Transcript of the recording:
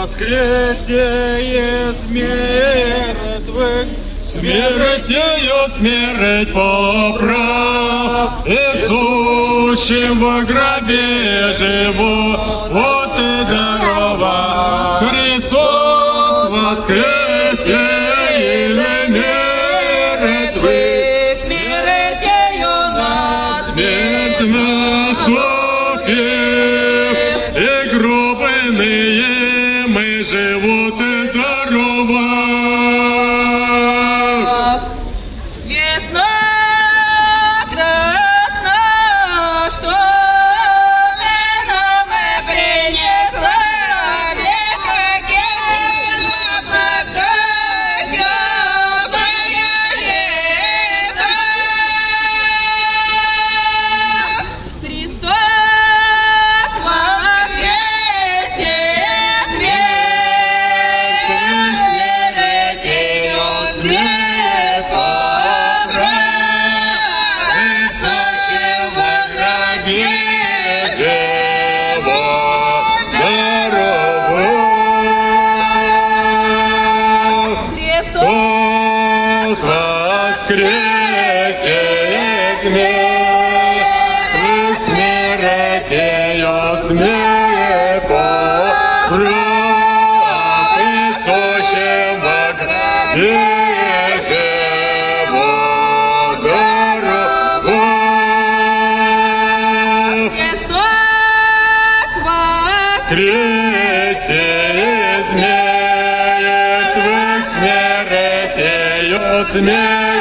воскресие из мертвых, Смертью смерть поправ, Иисущим во гробе живу, вот и дарова. Христос воскресе из мертвых, Смертью нас смерть наступив, и гробные мы живут и дарова. Весна красна, что ты нам принесла, века кирна теплое лето. Христос воскресе, смертью смерть поправ, Иисущим во гробе живу, Дарова. Христос воскресе из мертвых, смертью смерть поправ, Иисущим во гробе живу, дарова. Христос Воскресе из мертвых, смертью смерть